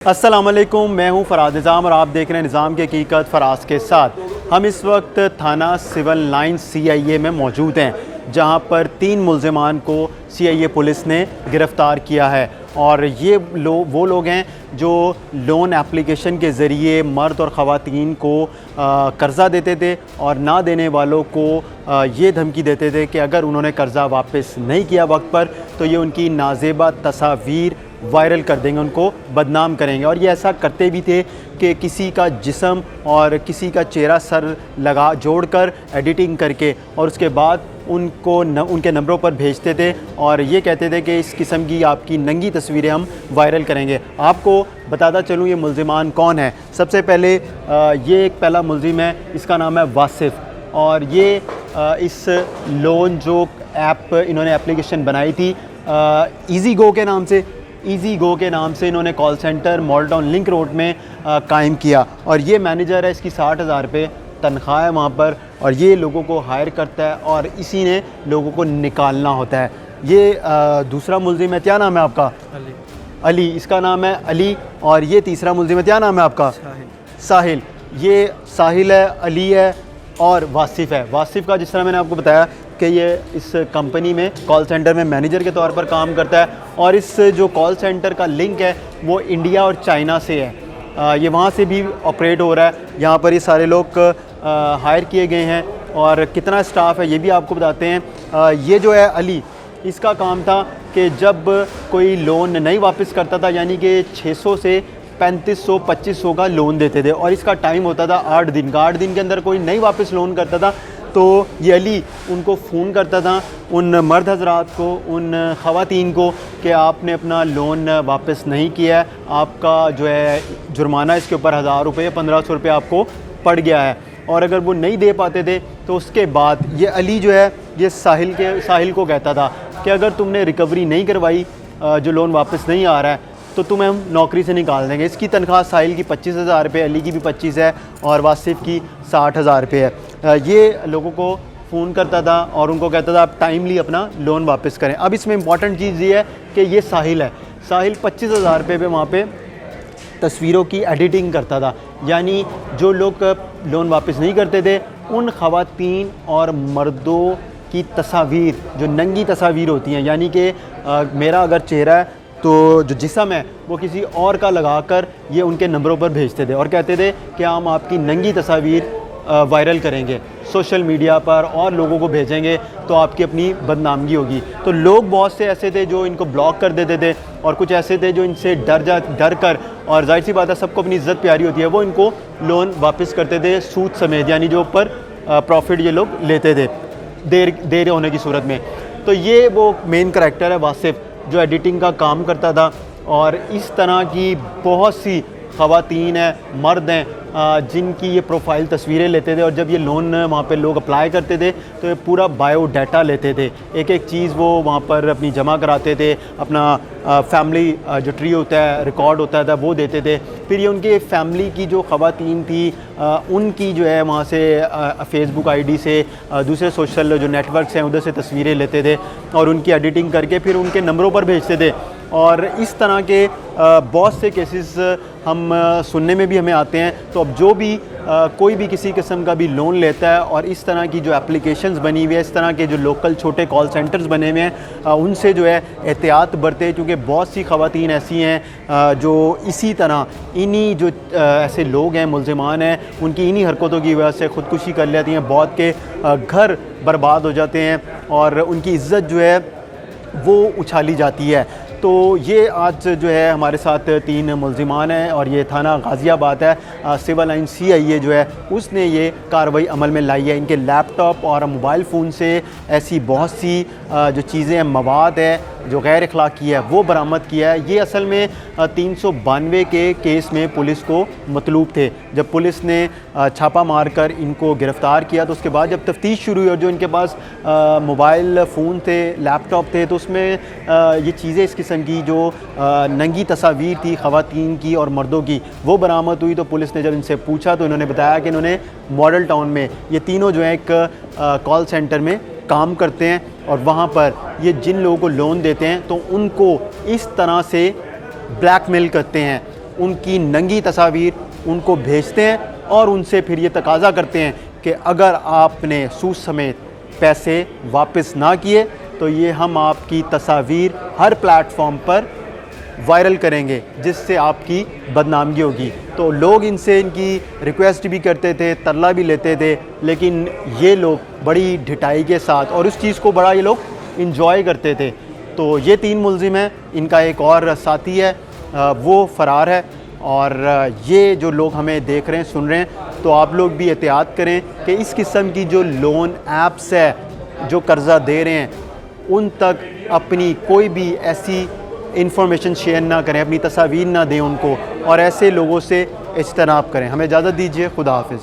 अस्सलाम वालेकुम, मैं हूं फ़राज़ निज़ाम और आप देख रहे हैं निज़ाम की हकीकत फ़राज़ के साथ। हम इस वक्त थाना सिविल लाइन CIA में मौजूद हैं, जहां पर 3 मुल्ज़िमान को CIA पुलिस ने गिरफ़्तार किया है। और ये वो लोग हैं जो लोन एप्लीकेशन के ज़रिए मर्द और ख़वातीन को कर्ज़ा देते थे और ना देने वालों को ये धमकी देते थे कि अगर उन्होंने कर्ज़ा वापस नहीं किया वक्त पर तो ये उनकी नाज़ेबा तस्वीर वायरल कर देंगे, उनको बदनाम करेंगे। और ये ऐसा करते भी थे कि किसी का जिस्म और किसी का चेहरा सर लगा जोड़कर एडिटिंग करके और उसके बाद उनको उनके नंबरों पर भेजते थे और ये कहते थे कि इस किस्म की आपकी नंगी तस्वीरें हम वायरल करेंगे। आपको बताता चलूँ ये मुल्ज़िमान कौन है। सबसे पहले ये एक पहला मुल्ज़िम है, इसका नाम है वासिफ़। और ये इस लोन जो ऐप इन्होंने एप्लीकेशन बनाई थी ईज़ीगो के नाम से, ईज़ीगो के नाम से इन्होंने call centre model town link road में कायम किया। और ये मैनेजर है, इसकी 60,000 रुपये तनख्वाह है वहाँ पर और ये लोगों को हायर करता है और इसी ने लोगों को निकालना होता है। ये दूसरा मुल्ज़िम है, क्या नाम है आपका? अली। अली, इसका नाम है अली। और ये तीसरा मुल्ज़िम है, क्या नाम है आपका? साहिल। ये साहिल है, अली है और वासिफ़ है। वासिफ़ का जिस तरह मैंने आपको बताया कि ये इस कंपनी में कॉल सेंटर में मैनेजर के तौर पर काम करता है और इस जो कॉल सेंटर का लिंक है वो इंडिया और चाइना से है। ये वहाँ से भी ऑपरेट हो रहा है। यहाँ पर ये सारे लोग हायर किए गए हैं और कितना स्टाफ है ये भी आपको बताते हैं। ये जो है अली, इसका काम था कि जब कोई लोन नहीं वापस करता था, यानी कि 600 से 3500 2500 का लोन देते थे और इसका टाइम होता था 8 दिन का। 8 दिन के अंदर कोई नहीं वापस लोन करता था तो ये अली उनको फ़ोन करता था, उन मर्द हज़रात को, उन ख़वातीन को, कि आपने अपना लोन वापस नहीं किया है, आपका जो है जुर्माना इसके ऊपर 1000 रुपये या 1500 रुपये आपको पड़ गया है। और अगर वो नहीं दे पाते थे तो उसके बाद ये अली जो है ये साहिल को कहता था कि अगर तुमने रिकवरी नहीं करवाई, जो लोन वापस नहीं आ रहा है, तो तुम्हें हम नौकरी से निकाल देंगे। इसकी तनख्वाह साहिल की 25,000 रुपये, अली की भी 25 है और वासिफ़ की 60,000 रुपये है। ये लोगों को फ़ोन करता था और उनको कहता था आप टाइमली अपना लोन वापस करें। अब इसमें इंपॉर्टेंट चीज़ ये है कि ये साहिल है, साहिल 25,000 रुपये पे वहाँ पे तस्वीरों की एडिटिंग करता था। यानी जो लोग लोन वापस नहीं करते थे उन ख़वातीन और मर्दों की तस्वीर, जो नंगी तस्वीर होती हैं, यानी कि मेरा अगर चेहरा है तो जो जिस्म है वो किसी और का लगाकर ये उनके नंबरों पर भेजते थे और कहते थे कि हम आपकी नंगी तस्वीर वायरल करेंगे सोशल मीडिया पर और लोगों को भेजेंगे तो आपकी अपनी बदनामी होगी। तो लोग बहुत से ऐसे थे जो इनको ब्लॉक कर देते थे और कुछ ऐसे थे जो इनसे डर कर, और जाहिर सी बात है सबको अपनी इज़्ज़त प्यारी होती है, वो इनको लोन वापस करते थे सूद समेत, यानी जो ऊपर प्रॉफिट ये लोग लेते थे देर होने की सूरत में। तो ये वो मेन करैक्टर है वासिफ़, जो एडिटिंग का काम करता था। और इस तरह की बहुत सी ख़वातीन हैं, मर्द हैं जिनकी ये प्रोफाइल तस्वीरें लेते थे और जब ये लोन वहाँ पे लोग अप्लाई करते थे तो ये पूरा बायोडाटा लेते थे, एक एक चीज़ वो वहाँ पर अपनी जमा कराते थे, अपना फैमिली जो ट्री होता है, रिकॉर्ड होता था, वो देते थे। फिर ये उनके फैमिली की जो ख़वातीन थी उनकी जो है वहाँ से फ़ेसबुक आईडी से, दूसरे सोशल जो नेटवर्क्स हैं उधर से तस्वीरें लेते थे और उनकी एडिटिंग करके फिर उनके नंबरों पर भेजते थे। और इस तरह के बहुत से केसेस हम सुनने में भी हमें आते हैं। तो अब जो भी कोई भी किसी किस्म का भी लोन लेता है और इस तरह की जो एप्लीकेशंस बनी हुई है, इस तरह के जो लोकल छोटे कॉल सेंटर्स बने हुए हैं, उनसे जो है एहतियात बरते, क्योंकि बहुत सी ख़वातीन ऐसी हैं जो इसी तरह इन्हीं जो ऐसे लोग हैं, मुल्ज़िमान हैं, उनकी इन्हीं हरकतों की वजह से ख़ुदकुशी कर लेती हैं, बहुत के घर बर्बाद हो जाते हैं और उनकी इज़्ज़त जो है वो उछाली जाती है। तो ये आज जो है हमारे साथ 3 मुल्ज़िमान हैं और ये थाना गाज़ियाबाद है, सिविल लाइन CIA जो है उसने ये कार्रवाई अमल में लाई है। इनके लैपटॉप और मोबाइल फ़ोन से ऐसी बहुत सी जो चीज़ें हैं, मवाद है जो गैर अखलाकी है, वो बरामद किया है। ये असल में 392 के केस में पुलिस को मतलूब थे। जब पुलिस ने छापा मार कर इनको गिरफ़्तार किया तो उसके बाद जब तफ्तीश शुरू हुई और जो इनके पास मोबाइल फ़ोन थे, लैपटॉप थे, तो उसमें ये चीज़ें इस किस्म की जो नंगी तस्वीर थी ख़वातीन की और मर्दों की, वो बरामद हुई। तो पुलिस ने जब इनसे पूछा तो इन्होंने बताया कि इन्होंने मॉडल टाउन में, ये तीनों जो है एक कॉल सेंटर में काम करते हैं और वहाँ पर ये जिन लोगों को लोन देते हैं तो उनको इस तरह से ब्लैकमेल करते हैं उनकी नंगी तस्वीर उनको भेजते हैं और उनसे फिर ये तकाजा करते हैं कि अगर आपने सूद समेत पैसे वापस ना किए तो ये हम आपकी तस्वीर हर प्लेटफॉर्म पर वायरल करेंगे, जिससे आपकी बदनामी होगी। तो लोग इनसे इनकी रिक्वेस्ट भी करते थे, तरला भी लेते थे, लेकिन ये लोग बड़ी ढिठाई के साथ और उस चीज़ को बड़ा ये लोग इंजॉय करते थे। तो ये 3 मुलजिम हैं, इनका एक और साथी है वो फ़रार है। और ये जो लोग हमें देख रहे हैं, सुन रहे हैं, तो आप लोग भी एहतियात करें कि इस किस्म की जो लोन ऐप्स है जो कर्ज़ा दे रहे हैं उन तक अपनी कोई भी ऐसी इन्फॉर्मेशन शेयर ना करें, अपनी तस्वीर ना दें उनको, और ऐसे लोगों से इज्तनाब करें। हमें इजाज़त दीजिए, खुदा हाफिज़।